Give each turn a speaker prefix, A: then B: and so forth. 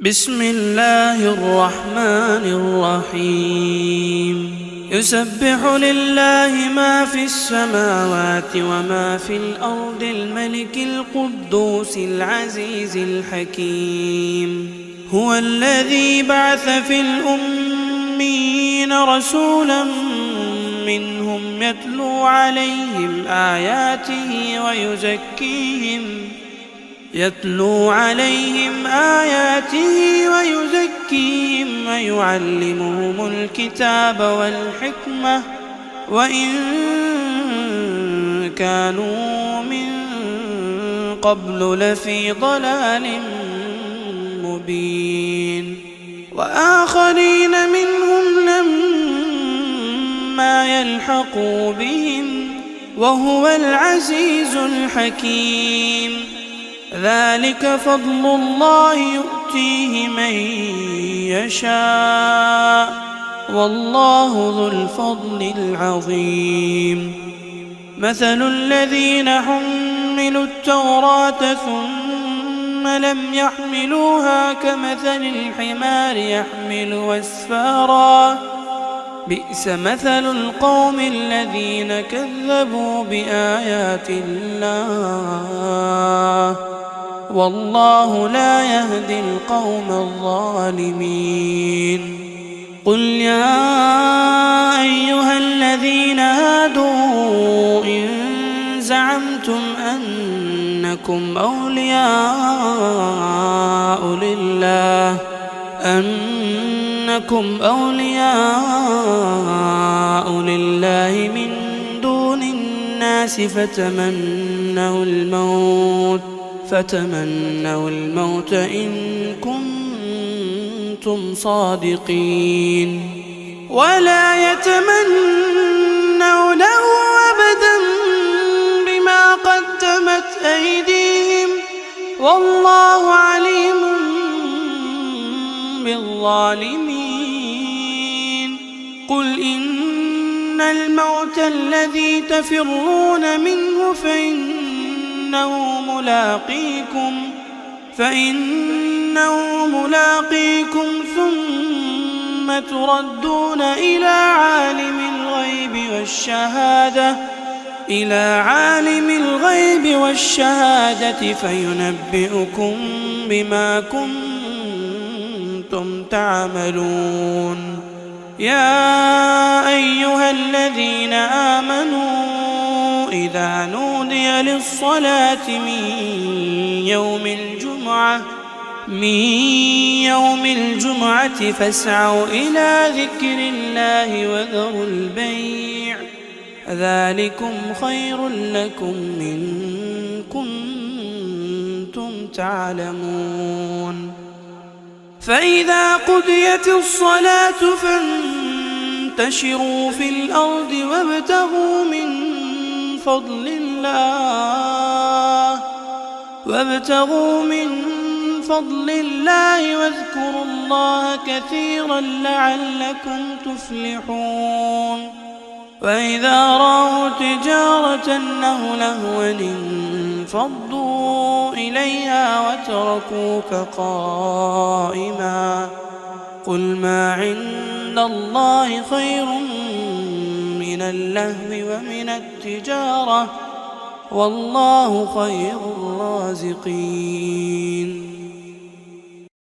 A: بسم الله الرحمن الرحيم يسبح لله ما في السماوات وما في الأرض الملك القدوس العزيز الحكيم هو الذي بعث في الأميين رسولا منهم يتلو عليهم آياته ويزكيهم ويعلمهم الكتاب والحكمة وإن كانوا من قبل لفي ضلال مبين وآخرين منهم لما يلحقوا بهم وهو العزيز الحكيم ذلك فضل الله يؤتيه من يشاء والله ذو الفضل العظيم مثل الذين حملوا التوراة ثم لم يحملوها كمثل الحمار يحمل أسفارا بئس مثل القوم الذين كذبوا بآيات الله والله لا يهدي القوم الظالمين قل يا أيها الذين هادوا إن زعمتم أنكم أولياء لله من دون الناس فتمنوا الموت إن كنتم صادقين ولا يتمنونه أبدا بما قدمت أيديهم والله عليم بالظالمين قل إن الموت الذي تفرون منه فإنه ملاقيكم ثم تردون إلى عالم الغيب والشهادة فينبئكم بما كنتم تعملون يا أيها الذين آمنوا إذا نودي للصلاة من يوم الجمعة فاسعوا إلى ذكر الله وذروا البيع ذلكم خير لكم إن كنتم تعلمون فإذا قضيت الصلاة فانتشروا في الأرض وابتغوا من فضل الله واذكروا الله كثيرا لعلكم تفلحون وإذا رأوا تجارة أو لهوا انفضوا إليها وتركوك قائما قل ما عند الله خير من اللهو ومن التجارة والله خير الرازقين